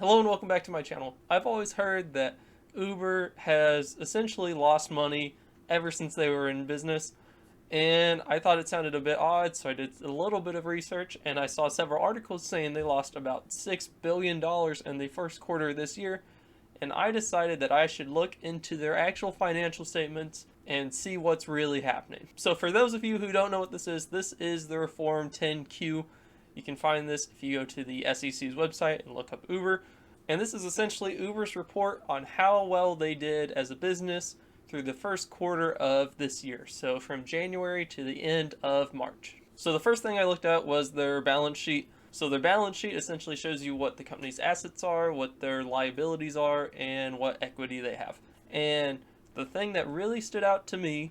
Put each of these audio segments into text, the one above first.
Hello and welcome back to my channel. I've always heard that Uber has essentially lost money ever since they were in business, and I thought it sounded a bit odd, so I did a little bit of research and I saw several articles saying they lost about $6 billion in the first quarter of this year, and I decided that I should look into their actual financial statements and see what's really happening. So for those of you who don't know what this is the Reform 10Q. You can find this if you go to the SEC's website and look up Uber. And this is essentially Uber's report on how well they did as a business through the first quarter of this year. So from January to the end of March. So the first thing I looked at was their balance sheet. So their balance sheet essentially shows you what the company's assets are, what their liabilities are, and what equity they have. And the thing that really stood out to me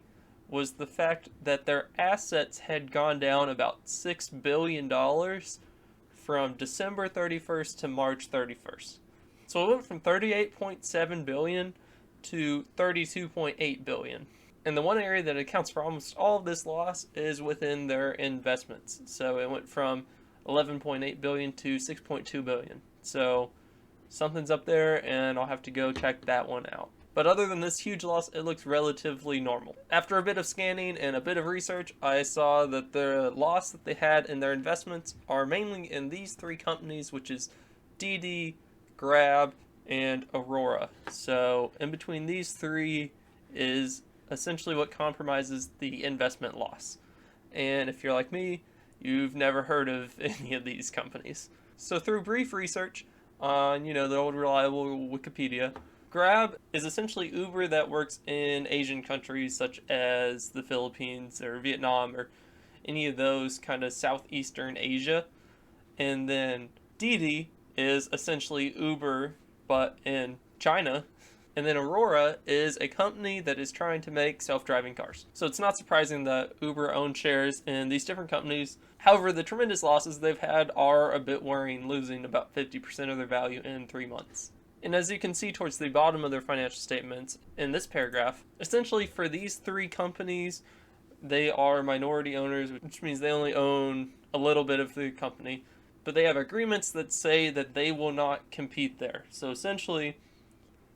was the fact that their assets had gone down about $6 billion from December 31st to March 31st. So it went from 38.7 billion to 32.8 billion. And the one area that accounts for almost all of this loss is within their investments. So it went from 11.8 billion to 6.2 billion. So something's up there, and I'll have to go check that one out. But other than this huge loss, it looks relatively normal. After a bit of scanning and a bit of research, I saw that the loss that they had in their investments are mainly in these three companies, which is Didi, Grab, and Aurora. So in between these three is essentially what compromises the investment loss. And if you're like me, you've never heard of any of these companies. So through brief research on, the old reliable Wikipedia, Grab is essentially Uber that works in Asian countries such as the Philippines or Vietnam or any of those kind of southeastern Asia. And then Didi is essentially Uber but in China. And then Aurora is a company that is trying to make self-driving cars. So it's not surprising that Uber owns shares in these different companies. However, the tremendous losses they've had are a bit worrying, losing about 50% of their value in 3 months. And as you can see towards the bottom of their financial statements in this paragraph, essentially for these three companies, they are minority owners, which means they only own a little bit of the company, but they have agreements that say that they will not compete there. So essentially,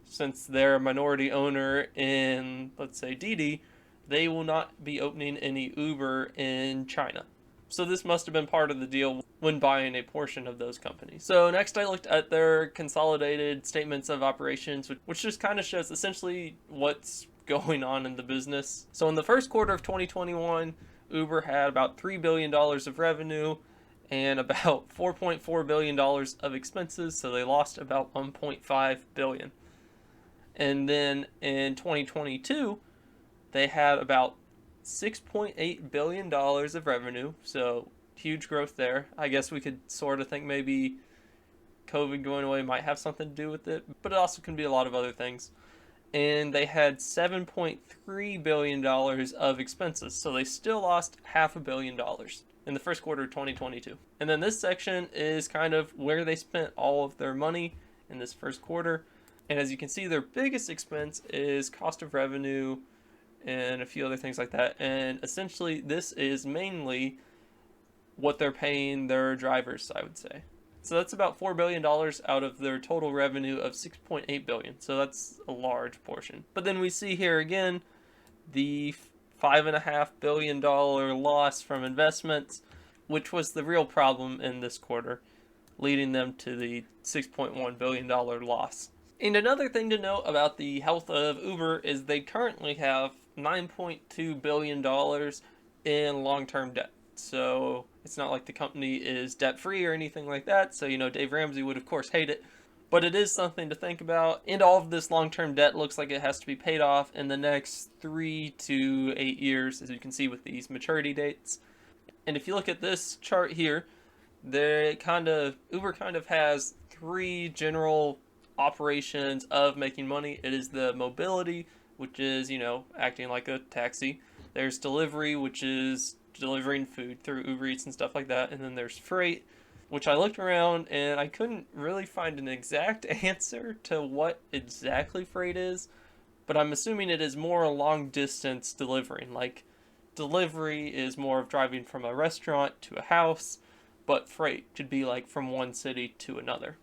since they're a minority owner in, let's say, Didi, they will not be opening any Uber in China. So this must have been part of the deal when buying a portion of those companies. So next I looked at their consolidated statements of operations, which just kind of shows essentially what's going on in the business. So in the first quarter of 2021, Uber had about $3 billion of revenue and about $4.4 billion of expenses, so they lost about $1.5 billion. And then in 2022, they had about $6.8 billion of revenue, so huge growth there. I guess we could sort of think maybe COVID going away might have something to do with it, but it also can be a lot of other things. And they had $7.3 billion of expenses, so they still lost $500 million in the first quarter of 2022. And then this section is kind of where they spent all of their money in this first quarter. And as you can see, their biggest expense is cost of revenue and a few other things like that. And essentially, this is mainly what they're paying their drivers, I would say. So that's about $4 billion out of their total revenue of $6.8 billion. So that's a large portion. But then we see here again the $5.5 billion loss from investments, which was the real problem in this quarter, leading them to the $6.1 billion loss. And another thing to note about the health of Uber is they currently have $9.2 billion in long-term debt. So it's not like the company is debt-free or anything like that. So, Dave Ramsey would, of course, hate it. But it is something to think about. And all of this long-term debt looks like it has to be paid off in the next 3 to 8 years, as you can see with these maturity dates. And if you look at this chart here, Uber kind of has three general operations of making money. It is the mobility, which is, acting like a taxi. There's delivery, which is delivering food through Uber Eats and stuff like that. And then there's freight, which I looked around and I couldn't really find an exact answer to what exactly freight is, but I'm assuming it is more long distance delivering. Like, delivery is more of driving from a restaurant to a house, but freight could be like from one city to another.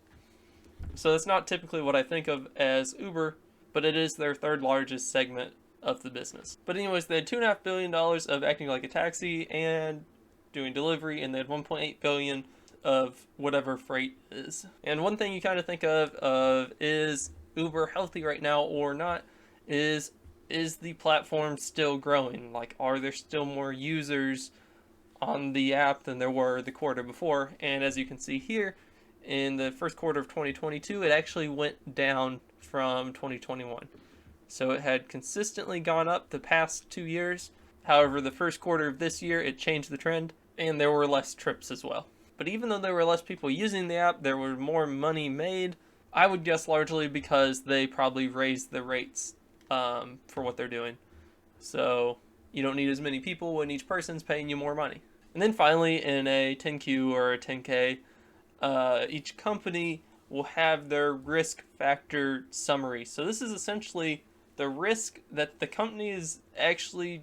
So that's not typically what I think of as Uber, but it is their third largest segment of the business. But anyways, they had $2.5 billion of acting like a taxi and doing delivery, and they had 1.8 billion of whatever freight is. And one thing you kind of think of is Uber healthy right now or not, is the platform still growing? Like, are there still more users on the app than there were the quarter before? And as you can see here, in the first quarter of 2022, it actually went down from 2021. So it had consistently gone up the past 2 years. However, the first quarter of this year, it changed the trend, and there were less trips as well. But even though there were less people using the app, there were more money made. I would guess largely because they probably raised the rates for what they're doing. So you don't need as many people when each person's paying you more money. And then finally, in a 10Q or a 10K, each company will have their risk factor summary. So this is essentially the risk that the company is actually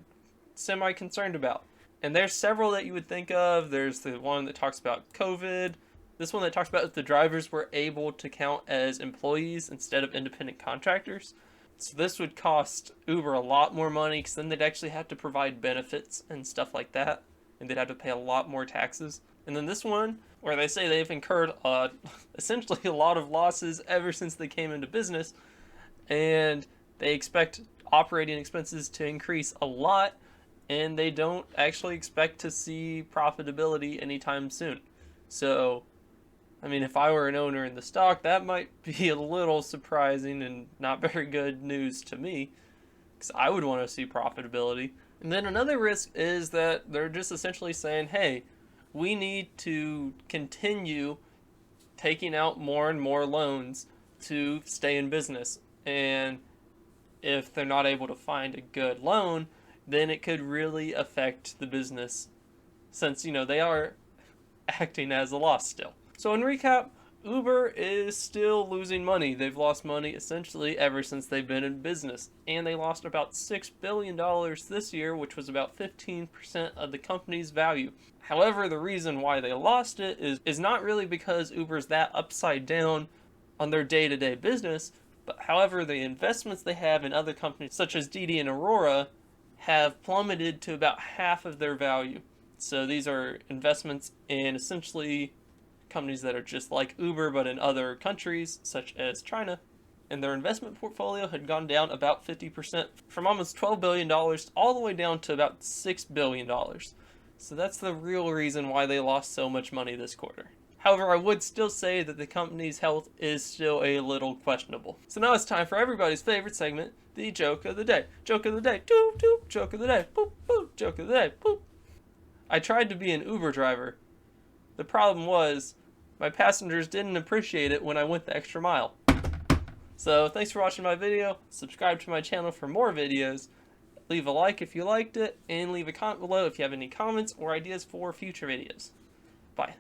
semi-concerned about. And there's several that you would think of. There's the one that talks about COVID. This one that talks about if the drivers were able to count as employees instead of independent contractors. So this would cost Uber a lot more money, because then they'd actually have to provide benefits and stuff like that. And they'd have to pay a lot more taxes. And then this one, where they say they've incurred essentially a lot of losses ever since they came into business. And they expect operating expenses to increase a lot. And they don't actually expect to see profitability anytime soon. So, I mean, if I were an owner in the stock, that might be a little surprising and not very good news to me, because I would want to see profitability. And then another risk is that they're just essentially saying, hey, we need to continue taking out more and more loans to stay in business. And if they're not able to find a good loan, then it could really affect the business, since, they are acting as a loss still. So in recap, Uber is still losing money. They've lost money essentially ever since they've been in business. And they lost about $6 billion this year, which was about 15% of the company's value. However, the reason why they lost it is not really because Uber's that upside down on their day-to-day business, but however, the investments they have in other companies, such as Didi and Aurora, have plummeted to about half of their value. So these are investments in essentially companies that are just like Uber but in other countries such as China. And their investment portfolio had gone down about 50%, from almost $12 billion all the way down to about $6 billion. So that's the real reason why they lost so much money this quarter. However, I would still say that the company's health is still a little questionable. So now it's time for everybody's favorite segment, the joke of the day. Joke of the day, doop doop, joke of the day, boop boop, joke of the day, boop. I tried to be an Uber driver. The problem was, my passengers didn't appreciate it when I went the extra mile. So thanks for watching my video, subscribe to my channel for more videos, leave a like if you liked it, and leave a comment below if you have any comments or ideas for future videos. Bye.